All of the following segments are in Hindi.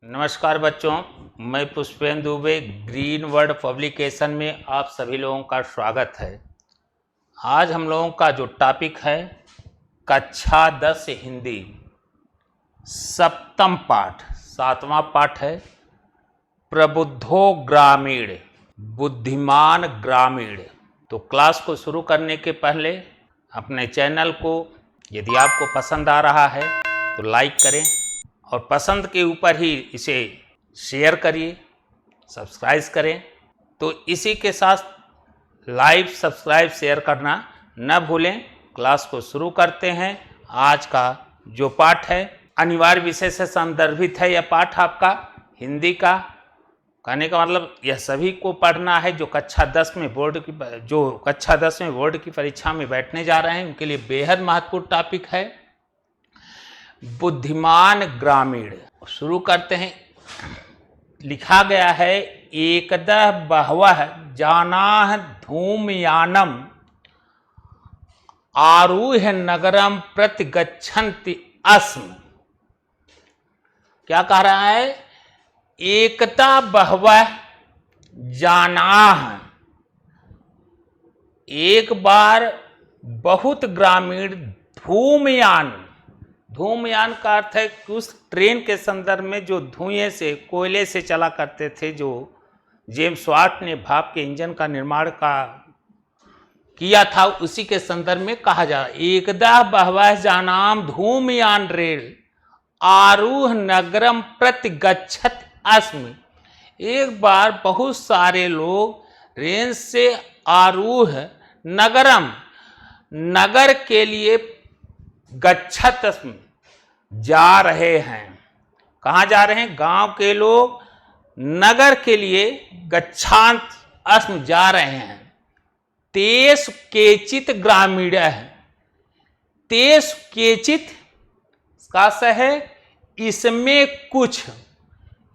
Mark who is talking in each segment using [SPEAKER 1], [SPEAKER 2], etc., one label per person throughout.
[SPEAKER 1] नमस्कार बच्चों, मैं Pushpendra Dubey green word publication में आप सभी लोगों का स्वागत है। आज हम लोगों का जो टॉपिक है कक्षा 10 हिंदी सप्तम पाठ, 7वां पाठ है प्रबुद्धो ग्रामीण, बुद्धिमान ग्रामीण। तो क्लास को शुरू करने के पहले अपने चैनल को यदि आपको पसंद आ रहा है तो लाइक करें और पसंद के ऊपर ही इसे शेयर करिए, सब्सक्राइब करें। तो इसी के साथ लाइक, सब्सक्राइब, शेयर करना न भूलें। क्लास को शुरू करते हैं। आज का जो पाठ है अनिवार्य विषय से संदर्भित है। यह पाठ आपका हिंदी का, कहने का मतलब यह सभी को पढ़ना है जो कक्षा 10 में बोर्ड की परीक्षा में बैठने जा रहे हैं, उनके लिए बेहद महत्वपूर्ण टॉपिक है बुद्धिमान ग्रामीण। शुरू करते हैं। लिखा गया है एकदा बहवः जनाः धूमयानम आरुह्य नगरम प्रति गच्छन्ति अस्म। क्या कह रहा है? एकदा बहवः जनाः, एक बार बहुत ग्रामीण धूमयान का अर्थ है कि उस ट्रेन के संदर्भ में जो धुएं से, कोयले से चला करते थे, जो जेम्स वाट ने भाप के इंजन का निर्माण किया था, उसी के संदर्भ में कहा जा रहा है। एकदा बहवः जनाः धूमयान रेल आरुह्य नगरम प्रति गच्छत अस्मि। एक बार बहुत सारे लोग रेल से आरुह्य नगरम, नगर के लिए गच्छत अस्मि, जा रहे हैं। कहाँ जा रहे हैं? गांव के लोग नगर के लिए गच्छांत अस्म, जा रहे हैं। तेषु केचित् ग्रामीणः, तेषु केचित् का है इसमें कुछ,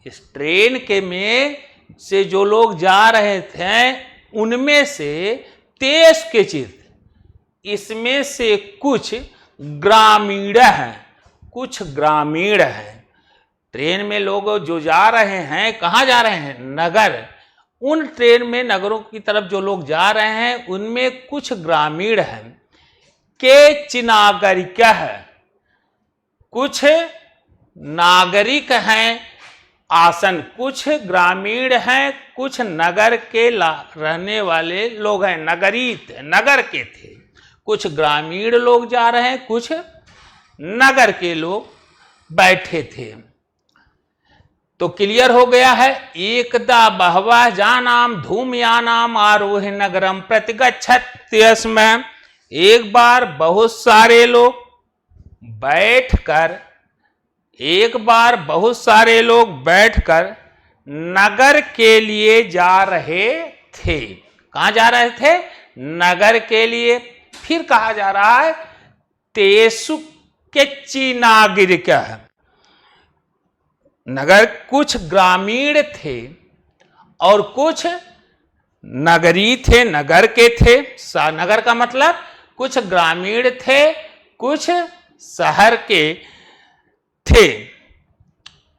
[SPEAKER 1] इस ट्रेन के में से जो लोग जा रहे थे उनमें से तेषु केचित्, इसमें से कुछ ग्रामीण हैं, कुछ ग्रामीण हैं। ट्रेन में लोग जो जा रहे हैं, कहाँ जा रहे हैं? नगर। उन ट्रेन में नगरों की तरफ जो लोग जा रहे हैं उनमें कुछ ग्रामीण हैं। के नागरिक है, कुछ नागरिक हैं आसन, कुछ ग्रामीण हैं, कुछ नगर के रहने वाले लोग हैं, नगरीत, नगर के थे। कुछ ग्रामीण लोग जा रहे हैं, कुछ नगर के लोग बैठे थे। तो क्लियर हो गया है। एकदा बहवः जनाः धूमयानम आरुह्य नगरम प्रति गच्छन्ति अस्म। एक बार बहुत सारे लोग बैठकर नगर के लिए जा रहे थे। कहाँ जा रहे थे? नगर के लिए। फिर कहा जा रहा है तेषु केचित् नागरिक, नगर, कुछ ग्रामीण थे और कुछ नगरी थे, नगर के थे। नगर का मतलब कुछ ग्रामीण थे, कुछ शहर के थे।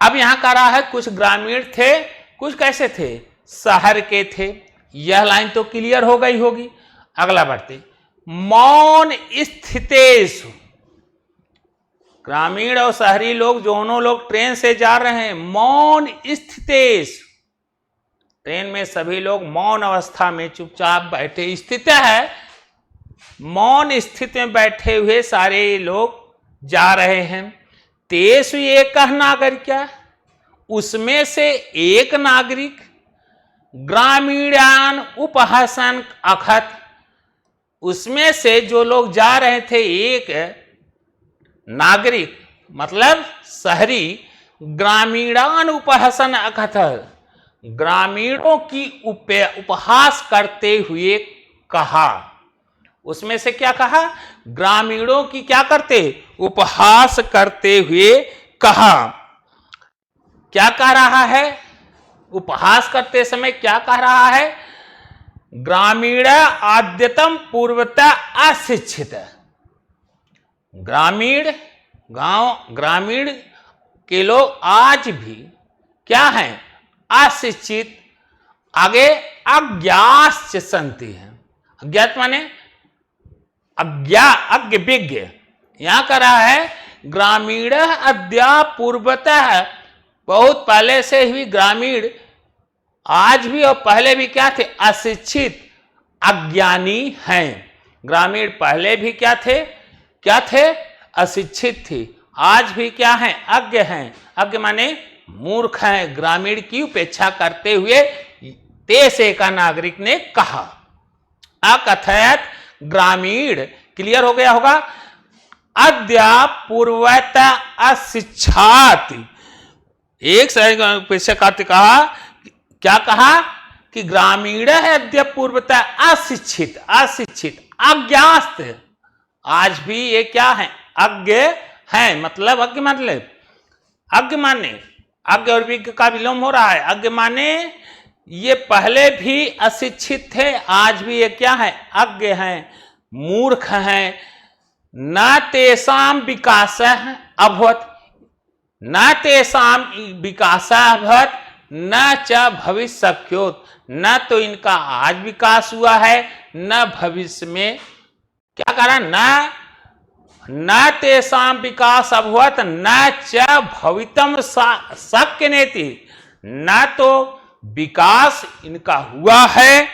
[SPEAKER 1] अब यहां कह रहा है कुछ ग्रामीण थे, कुछ कैसे थे? शहर के थे। यह लाइन तो क्लियर हो गई होगी। अगला बढ़ते। मौन स्थितेषु, ग्रामीण और शहरी लोग दोनों लोग ट्रेन से जा रहे हैं। मौन स्थितेषु, ट्रेन में सभी लोग मौन अवस्था में चुपचाप बैठे, स्थित है, मौन स्थिति में बैठे हुए सारे लोग जा रहे हैं। तेषु एकः नागरिकः, उसमें से एक नागरिक ग्रामीणान उपहसन अखत, उसमें से जो लोग जा रहे थे एक नागरिक मतलब शहरी ग्रामीणान उपहसन अखत, ग्रामीणों की उपहास करते हुए कहा। उसमें से क्या कहा? ग्रामीणों की क्या करते? उपहास करते हुए कहा। क्या कह रहा है? उपहास करते समय क्या कह रहा है? ग्रामीण आद्यतम पूर्वतः अशिक्षित, ग्रामीण गांव, ग्रामीण के लोग आज भी क्या है? अशिक्षित। आगे अज्ञाश्च सन्ति है। अज्ञात माने अज्ञ विज्ञ। यहां कर रहा है ग्रामीण अद्या पूर्वतः, बहुत पहले से ही ग्रामीण, आज भी और पहले भी क्या थे? अशिक्षित, अज्ञानी हैं। ग्रामीण पहले भी क्या थे? क्या थे? अशिक्षित थे। आज भी क्या हैं? अज्ञ हैं। अज्ञ माने मूर्ख हैं। ग्रामीण की उपेक्षा करते हुए देश का नागरिक ने कहा। अकथयत ग्रामीण, क्लियर हो गया होगा। अद्या पूर्वत अशिक्षात, एक पेशकार कहा, क्या कहा? कि ग्रामीण है अद्य पूर्वत अशिक्षित, अशिक्षित, अज्ञास्त। आज भी ये क्या है? अज्ञ है। मतलब अज्ञ मतलब अज्ञ माने अज्ञ और विज्ञ का विलोम हो रहा है। अज्ञ माने ये पहले भी अशिक्षित थे, आज भी ये क्या है? अज्ञ हैं, मूर्ख हैं। न तेषाम विकास अभवत, न तेषाम विकास अभवत, न च भविष्यत, न तो इनका आज विकास हुआ है, न भविष्य में क्या करा? न तेषाम विकास अभवत, न च भवितम शक्य नेति, न तो विकास इनका हुआ है,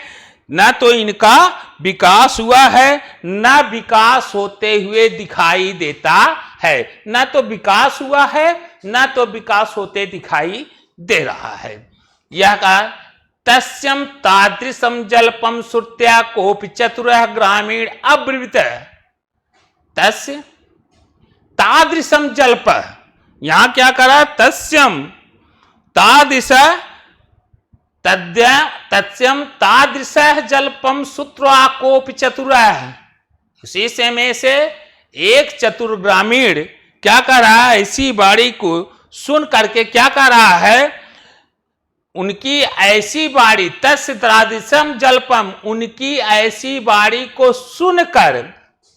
[SPEAKER 1] न तो इनका विकास हुआ है, न विकास होते हुए दिखाई देता है। न तो विकास हुआ है, न तो विकास होते दिखाई दे रहा है। यह कहा तस्यम तादृशम जल्पम श्रुत्या कोपि चतुरः ग्रामीण अब्रवीत। तस्य तादृशम जल्प, यहां क्या करा? तस्यम तादृश, तस्यम तादृश जल्पम श्रुत्वा कोपि चतुरः, उसी से में से एक चतुर ग्रामीण क्या कर रहा है? ऐसी बाणी को सुन करके क्या कर रहा है? उनकी ऐसी बाणी, तस्य तादृशम जल्पम, उनकी ऐसी बाणी को सुनकर,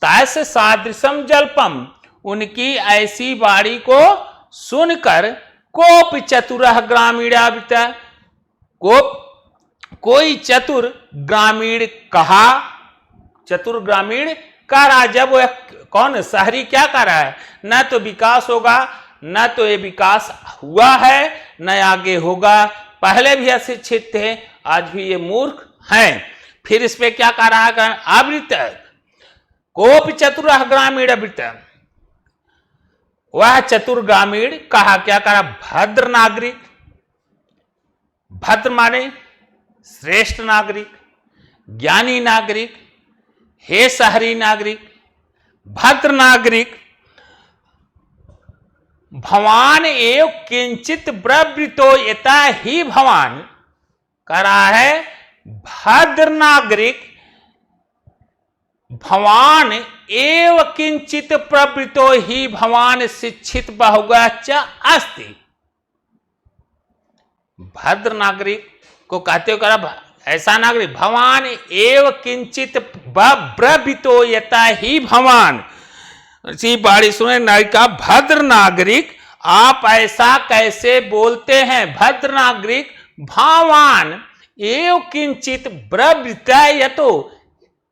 [SPEAKER 1] तस्य सादृशम जल्पम, उनकी ऐसी बाणी को सुनकर, कोपि चतुरः ग्रामीणावित, कोई चतुर ग्रामीण कहा। चतुर ग्रामीण कह रहा, जब वह कौन शहरी क्या कर रहा है? न तो विकास होगा, न तो ये विकास हुआ है, न आगे होगा। पहले भी अशिक्षित थे, आज भी ये मूर्ख हैं। फिर इस पे क्या कह रहा है? आवृत कोपि चतुरः ग्रामीण आवृत, वह चतुर ग्रामीण कहा, क्या करा? भद्र नागरिक। भद्र माने श्रेष्ठ नागरिक, ज्ञानी नागरिक, हे शहरी नागरिक, भद्र नागरिक, भवान एव किंचित ब्रवृतो यथा ही भवान, कह रहा है भद्र नागरिक, भवान एव किंचित प्रवृतो ही भवान शिक्षित बहुगा च अस्ति। भद्र नागरिक को कहते हो, करा ऐसा नागरिक, भवान एव किंचित ब्रवृतो यथा ही भवान, इसी बाड़ी सुने नायिका, भद्र नागरिक आप ऐसा कैसे बोलते हैं? भद्र नागरिक भावान एव किंचित ब्रवृतो,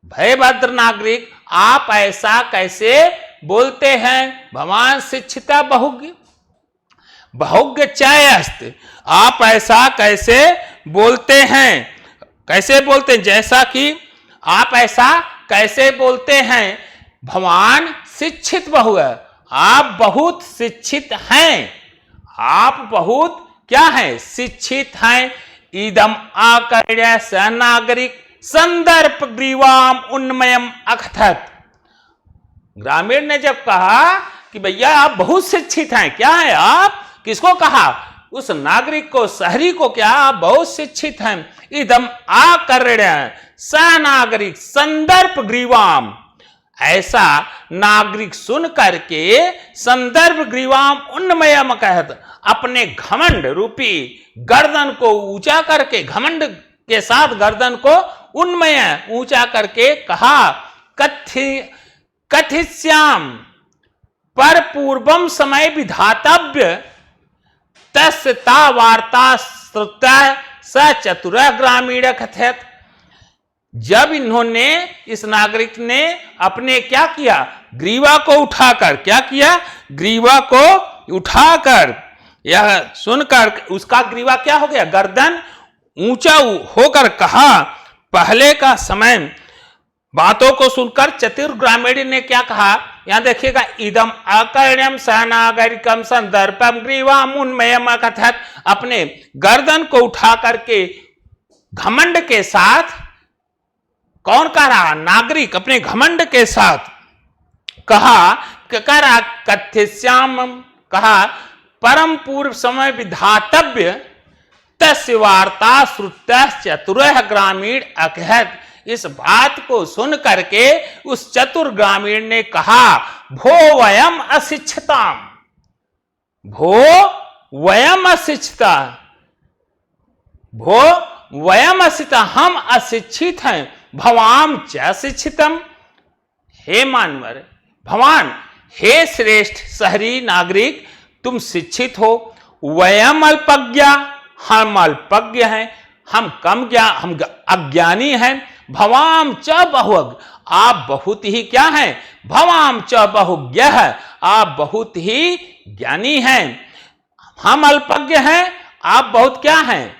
[SPEAKER 1] भय भद्र नागरिक आप ऐसा कैसे बोलते हैं? भवान शिक्षिता बहुज्ञ, बहुज्ञ चयस्त, आप ऐसा कैसे बोलते हैं? कैसे बोलते हैं? जैसा कि आप ऐसा कैसे बोलते हैं? भवान शिक्षित बहु है, आप बहुत शिक्षित हैं, आप बहुत क्या है? शिक्षित हैं। इदम आकर्ण्य स नागरिक संदर्भ ग्रीवाम उन्मयम अकथत। ग्रामीण ने जब कहा कि भैया आप बहुत शिक्षित हैं, क्या है आप? किसको कहा? उस नागरिक को, शहरी को, क्या आप बहुत शिक्षित हैं। इदम आकर्ण्य स नागरिक संदर्भ ग्रीवाम, ऐसा नागरिक सुन करके संदर्भ ग्रीवाम उन्मयम कहत, अपने घमंड रूपी गर्दन को ऊंचा करके, घमंड के साथ गर्दन को उन्मय ऊंचा करके कहा, कथिष्याम पर पूर्वम समय विधातव्य तस्य ता वार्ता श्रुत्वा स चतुरः ग्रामीण कथयत। जब इन्होंने, इस नागरिक ने अपने क्या किया, ग्रीवा को उठाकर, क्या किया, ग्रीवा को उठाकर, यह सुनकर उसका ग्रीवा क्या हो गया, गर्दन ऊंचा होकर कहा। पहले का समय बातों को सुनकर चतुर ग्रामीण ने क्या कहा, यहां देखिएगा, इदम अकर्ण्यम सनागरिकम संदर्भम ग्रीवाम उन्मयम कथयत। अपने गर्दन को उठा करके घमंड के साथ, कौन कह रहा, नागरिक अपने घमंड के साथ कहा, करा कथ्यश्याम, कहा परम पूर्व समय विधातव्य तस्य वार्ता श्रुत्या चतुरः ग्रामीण अकहत। इस बात को सुन करके उस चतुर ग्रामीण ने कहा, भो वयम अशिक्षिता, भो वयम अशिक्षिता, भो वयम अशिक्षिता, हम अशिक्षित हैं, भवाम च शिक्षितम। हे मानवर, भवान, हे श्रेष्ठ शहरी नागरिक, तुम शिक्षित हो, वयम अल्पज्ञा, हम अल्पज्ञ हैं, हम कम ज्ञान, हम अज्ञानी हैं, भवाम च बहुज्ञ, आप बहुत ही क्या हैं, भवाम च बहुज्ञ है, आप बहुत ही ज्ञानी हैं। हम अल्पज्ञ हैं, आप बहुत क्या हैं,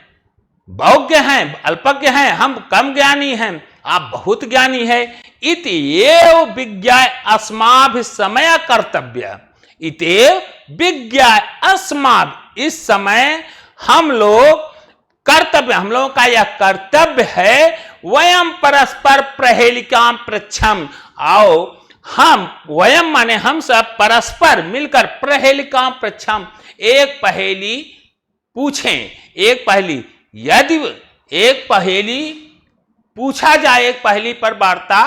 [SPEAKER 1] बहुज्ञ हैं, अल्पज्ञ हैं, हम कम ज्ञानी हैं, आप बहुत ज्ञानी है। इति एव विज्ञा अस्माभि समय कर्तव्य, इतेव विज्ञा अस्माभि, इस समय हम लोग कर्तव्य, हम लोगों का यह कर्तव्य है, वयम परस्पर प्रहेलिकाम पृच्छम, आओ हम, वयम माने हम सब, परस्पर मिलकर प्रहेलिकाम पृच्छम, एक पहेली पूछें, एक पहेली, यदि एक पहेली पूछा जाए, एक पहेली पर वार्ता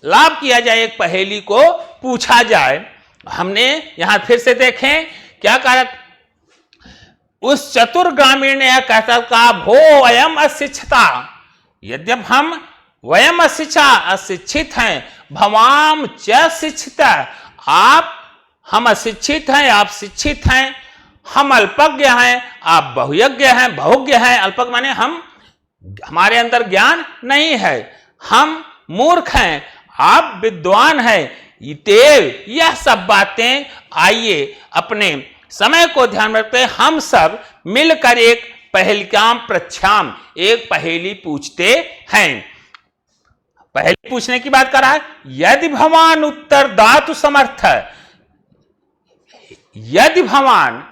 [SPEAKER 1] लाभ किया जाए, एक पहेली को पूछा जाए। हमने यहां फिर से देखें क्या कहा, उस चतुर ग्रामीण ने यह कहता कहा, भो वयम अशिक्षिता, यद्यप हम वयम अशिक्षित हैं, भवाम च शिक्षिता, आप, हम अशिक्षित हैं, आप शिक्षित हैं, हम अल्पज्ञ हैं, आप बहुयज्ञ हैं, बहुज्ञ हैं, अल्पज्ञ माने हम, हमारे अंदर ज्ञान नहीं है, हम मूर्ख हैं, आप विद्वान हैं। इतेव, यह सब बातें, आइए अपने समय को ध्यान में रखते हम सब मिलकर एक पहेलिकाम पृच्छाम, एक पहेली पूछते हैं। पहेली पूछने की बात कर रहा है, यदि भगवान उत्तर दातु समर्थ, यदि भगवान,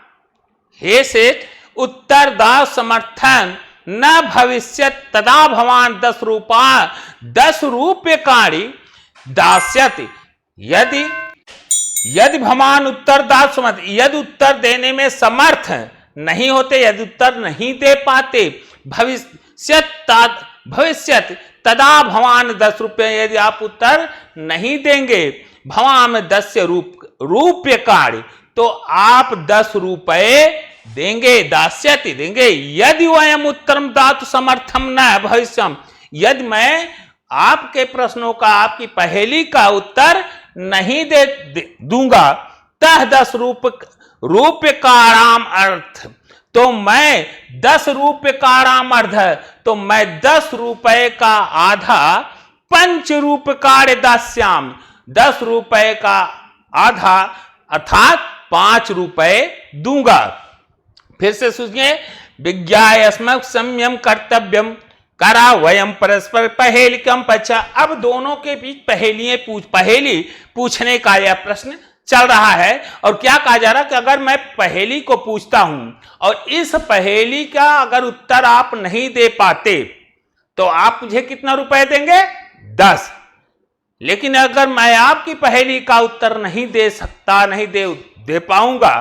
[SPEAKER 1] हे सेठ, उत्तर दा समर्थन न भविष्य तदा भगवान 10 रूप्यकाणि दास्यति। यदि भगवान उत्तर दात समर्थ, यदि उत्तर देने में समर्थ नहीं होते, यदि उत्तर नहीं दे पाते, भविष्य तदा भगवान 10 रुपये, यदि आप उत्तर नहीं देंगे, भगवान 10 रूप्यकाणि, तो आप 10 रुपये देंगे, दास्यति देंगे। यदि वयम उत्तरम दातु समर्थम न भविष्यम, यदि मैं आपके प्रश्नों का, आपकी पहेली का उत्तर नहीं दे दूंगा, तह 10 रूप्य का आराम अर्थ, तो मैं 10 रूप्य का आराम अर्थ, तो मैं 10 रुपए का आधा 5 रूप्यकाणि दास्याम, 10 रुपए का आधा अर्थात 5 रुपए दूंगा। फिर से सुनिए, विज्ञायस्मक संयम कर्तव्यम करा वयम परस्पर पहेलिकम पचा। अब दोनों के बीच पहेली पूछने का यह प्रश्न चल रहा है, और क्या कहा जा रहा है कि अगर मैं पहेली को पूछता हूं और इस पहेली का अगर उत्तर आप नहीं दे पाते, तो आप मुझे कितना रुपए देंगे, 10। लेकिन अगर मैं आपकी पहेली का उत्तर नहीं दे सकता, नहीं दे पाऊंगा,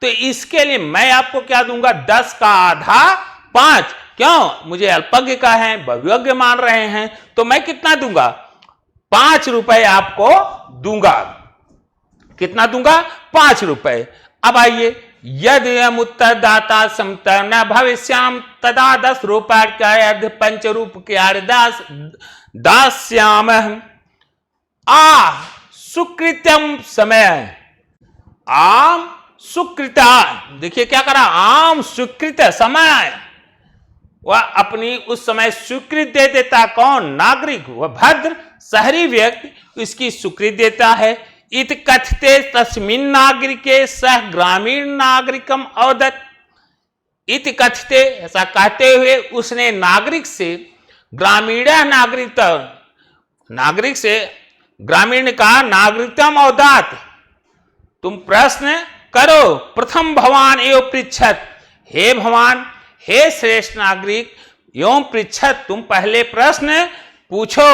[SPEAKER 1] तो इसके लिए मैं आपको क्या दूंगा, 10 का आधा 5। क्यों, मुझे अल्पज्ञ का है, बहुज्ञ मान रहे हैं, तो मैं कितना दूंगा, 5 रुपए आपको दूंगा। कितना दूंगा, 5 रुपए। अब आइए, यदि हम उत्तरदाता समता न भविष्याम तदा 10 रुपये का अर्ध 5 रूप्यकाणि दास्याम आ सुकृत्यम समय, आम सुकृता, देखिए क्या करा, आम स्वीकृत समय, वह अपनी उस समय स्वीकृति दे देता। कौन? नागरिक, वह भद्र शहरी व्यक्ति इसकी स्वीकृति देता है। इत कथते तस्मिन् नागरिके सह ग्रामीण नागरिकम अवदत्। इत कथते, ऐसा कहते हुए उसने नागरिक से ग्रामीण नागरिक से ग्रामीण ने कहा नागरिकतम अवदत्, तुम प्रश्न करो। प्रथम भवान एवं पृच्छत, हे भगवान, हे श्रेष्ठ नागरिक, एवं पृच्छत, तुम पहले प्रश्न पूछो।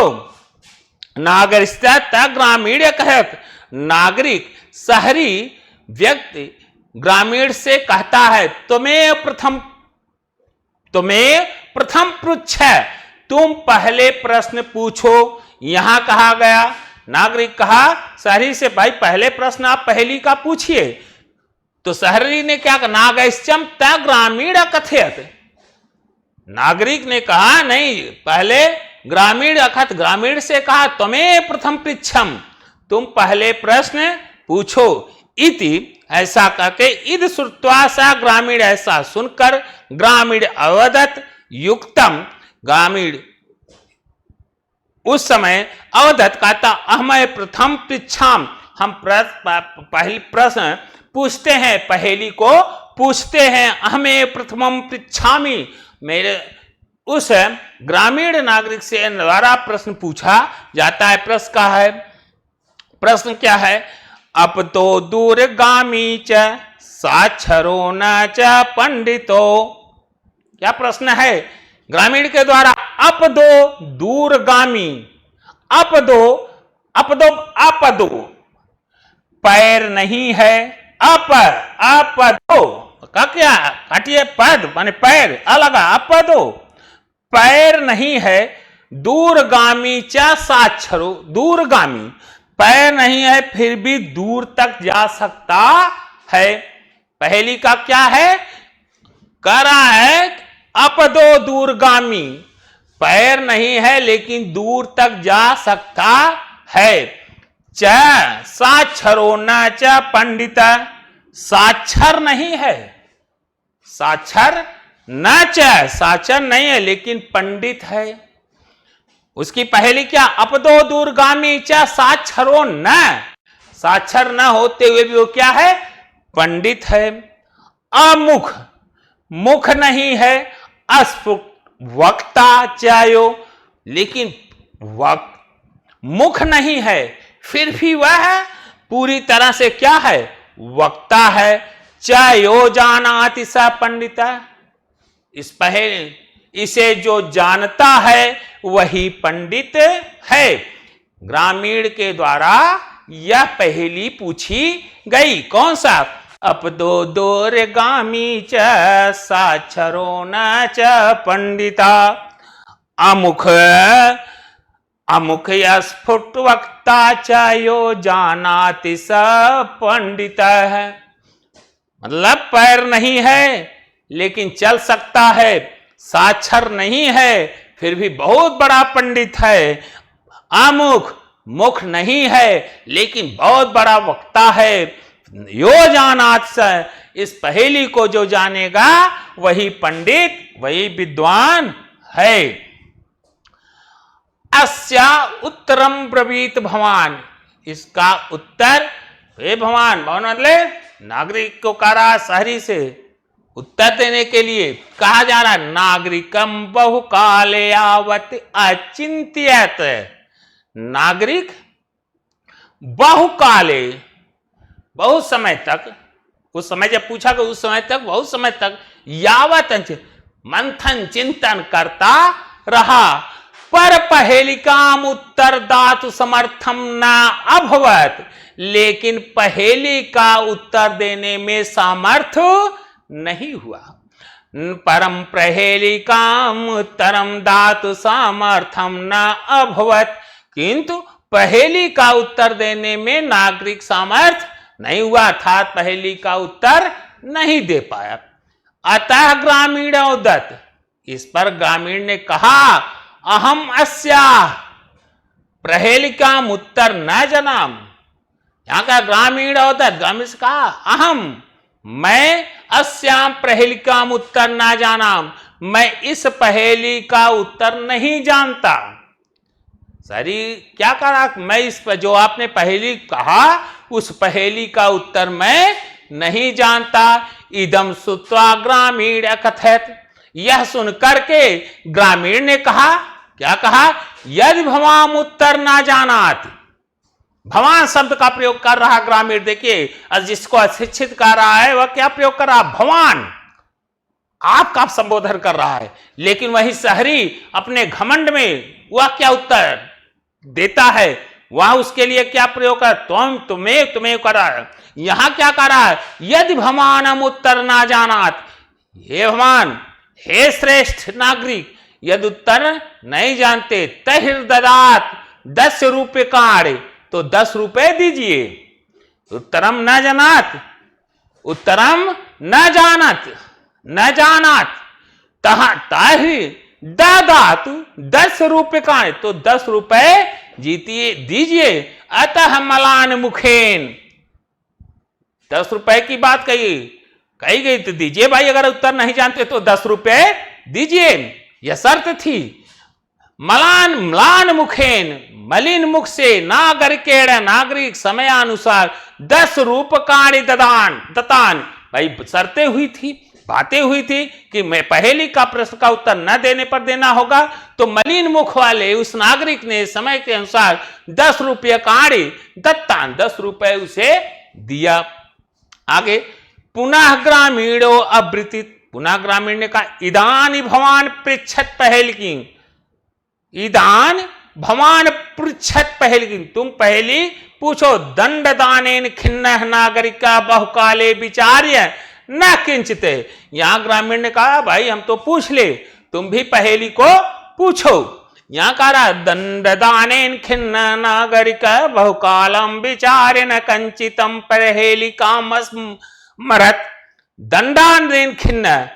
[SPEAKER 1] नागरिकता ग्रामीण कहत, नागरिक शहरी व्यक्ति ग्रामीण से कहता है तुम्हें प्रथम पृच्छ, तुम पहले प्रश्न पूछो। यहां कहा गया, नागरिक कहा शहरी से, भाई पहले प्रश्न आप पहली का पूछिए। तो शहरी ने क्या कहा, नागरिकम त ग्रामीण कथयत, नागरिक ने कहा नहीं, पहले ग्रामीण अखत, ग्रामीण से कहा तुम्हें प्रथम पृच्छम, तुम पहले प्रश्न पूछो। इति, ऐसा कहके, इद श्रुत्वा सा ग्रामीण, ऐसा सुनकर ग्रामीण अवदत् युक्तम, ग्रामीण उस समय अवदत् कहता अहमय प्रथम पृच्छाम, हम पहली प्रश्न पूछते हैं, पहेली को पूछते हैं। अहमें प्रथमम पृच्छामि, मेरे उस ग्रामीण नागरिक से द्वारा प्रश्न पूछा जाता है। प्रश्न का है, प्रश्न क्या है, अप तो दूरगामी च साक्षरो न च पंडितो, क्या प्रश्न है ग्रामीण के द्वारा। अप दो दूरगामी, अप दो पैर नहीं है, अप दो का क्या काटिए, पद माने पैर अलग, अप दो पैर नहीं है। दूरगामी च साक्षरो, दूरगामी पैर नहीं है फिर भी दूर तक जा सकता है। पहली का क्या है, कह रहा है अपदो दूरगामी, पैर नहीं है लेकिन दूर तक जा सकता है। च साक्षरो न च पंडित, साक्षर नहीं है, साक्षर न च, साक्षर नहीं है लेकिन पंडित है। उसकी पहली क्या, अपदो दूरगामी च साक्षरो न, साक्षर न होते हुए भी वो क्या है, पंडित है। अमुख, मुख नहीं है, अस्फुट वक्ता चायो, लेकिन मुख नहीं है फिर भी वह पूरी तरह से क्या है, वक्ता है। चायो जानाति स पंडिता, इस पहले इसे जो जानता है वही पंडित है। ग्रामीण के द्वारा यह पहेली पूछी गई, कौन सा, अपदो दूरगामी च साक्षरो न च पंडिता, अमुख स्फुट वक्ता चायो जानाति स पंडित है। मतलब पैर नहीं है लेकिन चल सकता है, साक्षर नहीं है फिर भी बहुत बड़ा पंडित है। अमुख, मुख नहीं है लेकिन बहुत बड़ा वक्ता है। यो जानात से, इस पहेली को जो जानेगा वही पंडित, वही विद्वान है। अस्या उत्तरम ब्रवीत भवान, इसका उत्तर, हे भगवान, मतलब नागरिक को कह रहा शहरी से उत्तर देने के लिए कहा जा रहा, नागरिकम बहुकाले यावत अचिंत्यत, नागरिक बहुकाले, बहुत समय तक, उस समय जब पूछा कि उस समय तक, बहुत समय तक, यावत मंथन चिंतन करता रहा, पर पहेलिकाम उत्तर दातु समर्थम न अभवत, लेकिन पहेली का उत्तर देने में सामर्थ्य नहीं हुआ। परम पहेलिकाम उत्तरम दातु सामर्थ्यम न अभवत, किंतु पहेली का उत्तर देने में नागरिक सामर्थ्य नहीं हुआ, अर्थात पहेली का उत्तर नहीं दे पाया। अतः ग्रामीण उदत, इस पर ग्रामीण ने कहा, अहम अस्या पहेलिकाम उत्तर न जनाम। यहां का ग्रामीण उदत, ग्रामीण से कहा अहम, मैं अस्याम पहेलिकाम उत्तर ना जाना, मैं इस पहेली का उत्तर नहीं जानता। सरी क्या करा, मैं इस पर जो आपने पहेली कहा उस पहेली का उत्तर मैं नहीं जानता। इदम सुत्वा ग्रामीण अकथयत, यह सुन करके ग्रामीण ने कहा, क्या कहा, यदि भवाम उत्तर ना जानात। भवान शब्द का प्रयोग कर रहा ग्रामीण, देखिए जिसको अशिक्षित कर रहा है वह क्या प्रयोग कर रहा, भवान, आपका संबोधन कर रहा है। लेकिन वही शहरी अपने घमंड में वह क्या उत्तर देता है, वह उसके लिए क्या प्रयोग कर, तुम्हें कर रहा है। यहां क्या कर रहा है, यदि भवानम उत्तर ना जानात, हे भगवान, हे श्रेष्ठ नागरिक, यदि उत्तर नहीं जानते, तहिर ददात 10 रुपये काढ़, तो 10 रुपए दीजिए। उत्तरम न जानात, उत्तरम न जानत, न जानात, ताहि ददात 10 रुपये काढ़, तो 10 रुपए जीतिए दीजिए। अतः मलान मुखेन, 10 रुपए की बात कही गई तो दीजिए भाई, अगर उत्तर नहीं जानते तो 10 रुपए दीजिए, यह शर्त थी। म्लान मुखेन, मलिन मुख से, नागरिकेण, नागरिक समयानुसार 10 रूपकाणि दतान, भाई शर्तें हुई थी, बातें हुई थी कि मैं पहेली का प्रश्न का उत्तर न देने पर देना होगा, तो मलिन मुख वाले उस नागरिक ने समय के अनुसार 10 रुपये काणि दत्तान, 10 रुपए उसे दिया। आगे पुनः ग्रामीणो अवृतित, पुनः ग्रामीण ने कहा, इदानी भवान पृच्छत पहेल की, इदान भवान पृच्छत पहेल की, तुम पहेली पूछो। दंड दानेन खिन्न नागरिका बहुकाले विचार्य न किंचित, यहां ग्रामीण ने कहा भाई हम तो पूछ ले, तुम भी पहेली को पूछो। यहां कह रहा, दंड दानेन खिन्न नागरिका बहुकालम विचार्य न कंचितम पहेलिकाम मरत। दंडान खिन्न,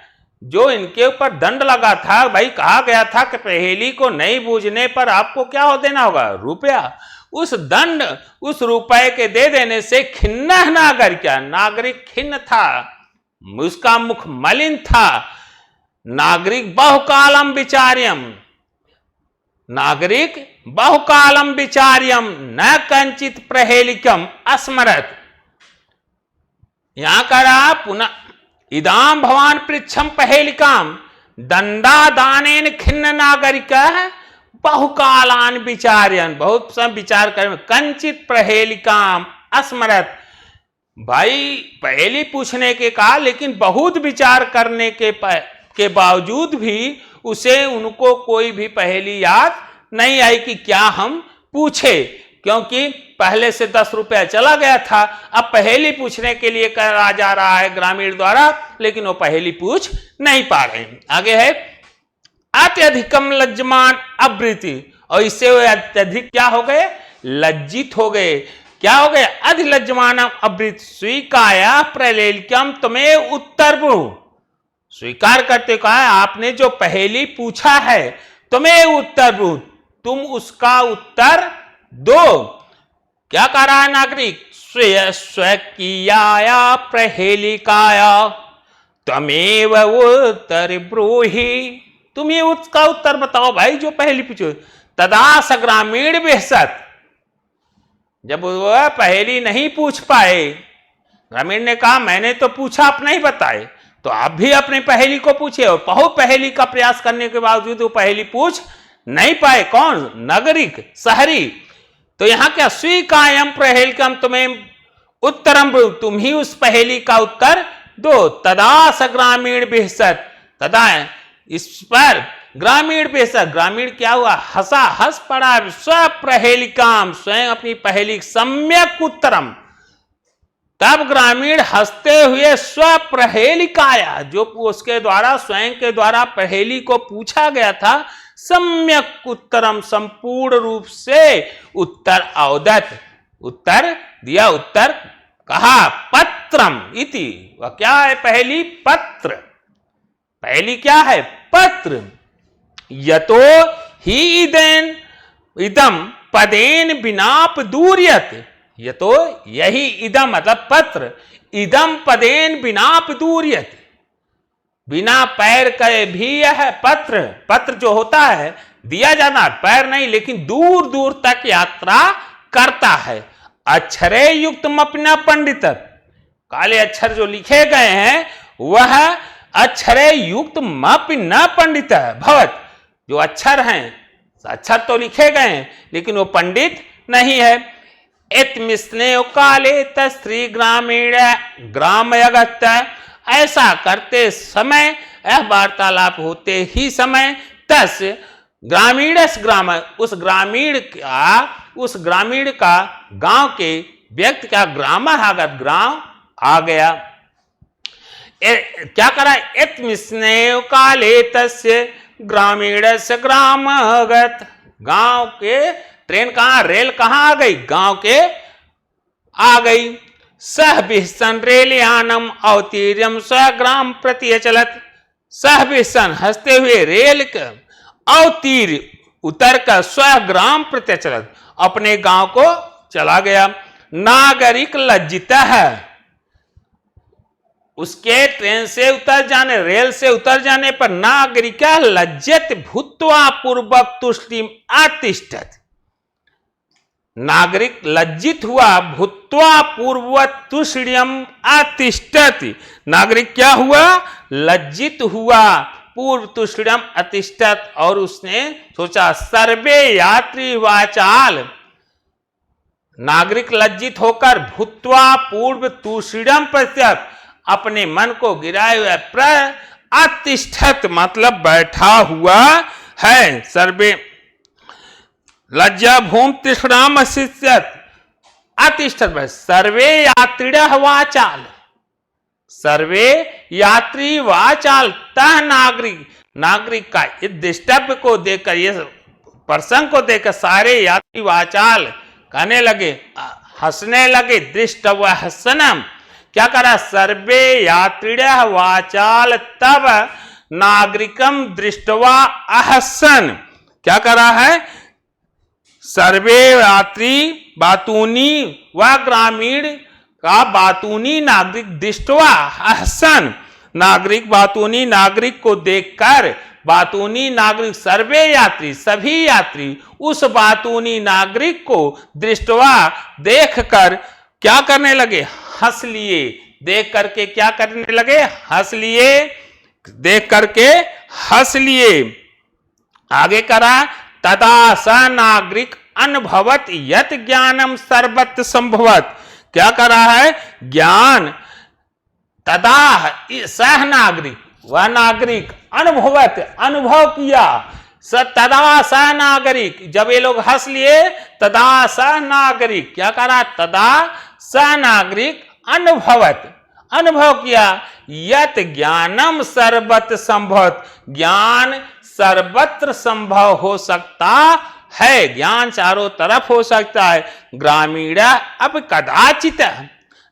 [SPEAKER 1] जो इनके ऊपर दंड लगा था, भाई कहा गया था कि पहेली को नहीं बूझने पर आपको क्या हो देना होगा, रुपया। उस दंड, उस रुपए के दे देने से खिन्न नागरिक, नागरिक खिन्न था, उसका मुख मलिन था। नागरिक बहुकालम विचार्यम, नागरिक बहुकालम विचार्यम न कंचित पहेलिकम अस्मरत। यहां कह रहा पुनः, इदाम भवान पृच्छम पहेलिकाम दंडा दानेन खिन्न नागरिक बहुकालान विचार्यन, बहुत सब विचार कर, कंचित पहेलिकाम अस्मरत। भाई पहेली पूछने के कहा, लेकिन बहुत विचार करने के बावजूद भी उसे उनको कोई भी पहेली याद नहीं आई कि क्या हम पूछे, क्योंकि पहले से 10 रुपया चला गया था। अब पहेली पूछने के लिए कहा जा रहा है ग्रामीण द्वारा, लेकिन वो पहेली पूछ नहीं पा रहे। आगे है अत्यधिकम लज्जमान अवृति, और इससे वो अत्यधिक क्या हो गए, लज्जित हो गए। क्या हो गए, अधिलज्जमान अवृत स्वीकाया प्रलेलिकम तुम्हें उत्तर बु, स्वीकार करते कहा आपने जो पहेली पूछा है तुम्हें उत्तर बु, तुम उसका उत्तर दो। क्या कह रहा है नागरिक, स्वकीयाया प्रहेलिकाया तमेव उत्तर ब्रूहि, तुम ये उसका उत्तर बताओ भाई जो पहेली पूछो। तदा स ग्रामीण बेहसत, जब वह पहेली नहीं पूछ पाए, ग्रामीण ने कहा मैंने तो पूछा आप नहीं बताए, तो आप भी अपनी पहेली को पूछे। और बहुत पहेली का प्रयास करने के बावजूद वो पहेली पूछ नहीं पाए। कौन, नागरिक, शहरी। तो यहां क्या, स्वीकायम पहेलिकम तुम्हें उत्तरम, तुम ही उस पहेली का उत्तर दो। तदा स ग्रामीण बेहसत, तदा इस पर ग्रामीण बेहसत, ग्रामीण क्या हुआ, हंसा, हंस पड़ा। स्वप्रहेलिकाम, स्वयं अपनी पहेली सम्यक उत्तरम, तब ग्रामीण हंसते हुए स्वप्रहेलिकाया, जो उसके द्वारा स्वयं के द्वारा पहेली को पूछा गया था, सम्यक उत्तरम, संपूर्ण रूप से उत्तर अवदत, उत्तर दिया। उत्तर कहा पत्रम इति, वह क्या है पहेली, पत्र। पहेली क्या है, पत्र। यतो ही इदम पदेन बिनाप दूर्यत, ये तो यही इदम मतलब पत्र, इदम पदेन बिना दूरियत, बिना पैर के भी यह पत्र, पत्र जो होता है दिया जाना, पैर नहीं लेकिन दूर दूर तक यात्रा करता है। अक्षरे युक्त अपना पंडित, काले अक्षर जो लिखे गए हैं वह अक्षरे युक्त न पंडित भवत, जो अक्षर हैं अक्षर तो लिखे गए हैं लेकिन वो पंडित नहीं है। इतमिस्ने काले तस्त्री ग्रामीण ग्राम अगत्य, ऐसा करते समय, यह वार्तालाप होते ही समय, तस ग्रामीण ग्राम, उस ग्रामीण का गांव के व्यक्ति का ग्राम आगत, गांव आ गया। क्या करा, इतमिस्ने काले तस्य ग्रामीण से ग्राम आगत, गांव के ट्रेन कहां, रेल कहां आ गई, गांव के आ गई। सह बिहसन रेलयानम अवतीर्यम स्वग्राम प्रति चलत, सह बिहसन हंसते हुए रेल अवतीर उतर कर स्वग्राम प्रति चलत, अपने गांव को चला गया। नागरिक लज्जित है, उसके ट्रेन से उतर जाने, रेल से उतर जाने पर नागरिक लज्जित भूत्वा पूर्वक तुष्टिम आतिष्ठत, नागरिक लज्जित हुआ, भूत्वा पूर्ववत तुष्टिम आतिष्ठति, नागरिक क्या हुआ, लज्जित हुआ, पूर्व तुष्टिम अतिष्ठत, और उसने सोचा सर्वे यात्री वाचाल, नागरिक लज्जित होकर भूत्वा पूर्व तुष्टिम पश्चात अपने मन को गिराए हुए अतिष्ठत मतलब बैठा हुआ है। सर्वे लज्जा भूम तिष्णाम अशिष्यत अतिष्ठत, सर्वे यात्री वाचाल, सर्वे यात्री वाचाल, तह नागरिक, नागरिक का इस दृष्टव्य को देखकर, ये प्रसंग को देखकर सारे यात्री वाचाल कहने लगे, हंसने लगे। दृष्टव हसनम, क्या करा, सर्वे यात्री वाचाल तब नागरिकम दृष्टवा अहसन, क्या करा है, सर्वे यात्री बातूनी व ग्रामीण का बातूनी नागरिक दृष्टवा अहसन, नागरिक बातूनी नागरिक को देखकर, बातूनी नागरिक सर्वे यात्री सभी यात्री उस बातूनी नागरिक को दृष्टवा देखकर क्या करने लगे, हंस लिए, देख करके क्या करने लगे, हंस लिए, देख करके हंस लिए। आगे करा, तदा स नागरिक अनुभवत यत ज्ञानम सर्वत्र संभवत, क्या करा है, ज्ञान, तदा सह नागरिक, वह नागरिक अनुभवत अनुभव किया, तदा स नागरिक, जब ये लोग हंस लिए, तदा स नागरिक, क्या करा, तदा स नागरिक अनुभवत अनुभव किया, यत ज्ञानम सर्वत्र संभवत, ज्ञान सर्वत्र संभव हो सकता है, ज्ञान चारों तरफ हो सकता है। ग्रामीण अब कदाचित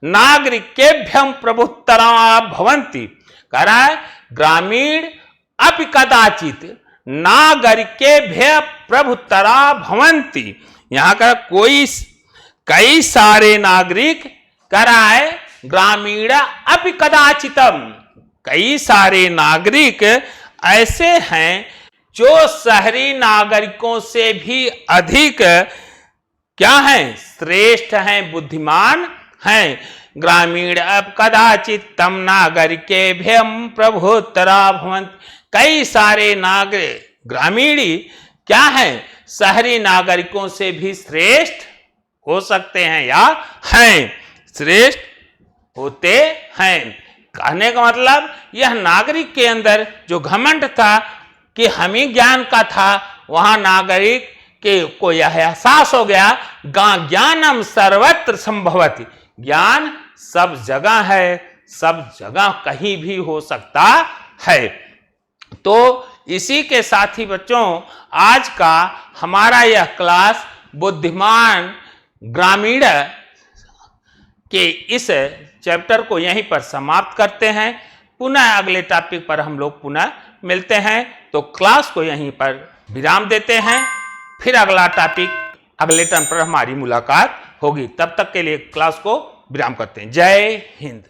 [SPEAKER 1] नागरिकेभ्यम प्रभुत्तरा भवन्ति, कह रहा है ग्रामीण अब कदाचित नागरिकेभ्य प्रभुत्तरा भवन्ति, यहां का कोई कई सारे नागरिक, कह रहा है ग्रामीण अब कदाचितम, कई सारे नागरिक ऐसे हैं जो शहरी नागरिकों से भी अधिक क्या हैं, श्रेष्ठ हैं, बुद्धिमान हैं। ग्रामीण अब कदाचित तम नागरिकेभ्यम प्रभुत्तरा भवन्ति, कई सारे नागरिक ग्रामीणी क्या हैं, शहरी नागरिकों से भी श्रेष्ठ हो सकते हैं या हैं, श्रेष्ठ होते हैं। कहने का मतलब यह नागरिक के अंदर जो घमंड था कि हम ही ज्ञान का था, वहां नागरिक के को यह एहसास हो गया, ज्ञानम सर्वत्र संभवति, ज्ञान सब जगह है, सब जगह कहीं भी हो सकता है। तो इसी के साथ ही बच्चों आज का हमारा यह क्लास बुद्धिमान ग्रामीण के इस चैप्टर को यहीं पर समाप्त करते हैं। पुनः अगले टॉपिक पर हम लोग पुनः मिलते हैं, तो क्लास को यहीं पर विराम देते हैं। फिर अगला टॉपिक अगले टर्म पर हमारी मुलाकात होगी। तब तक के लिए क्लास को विराम करते हैं। जय हिंद।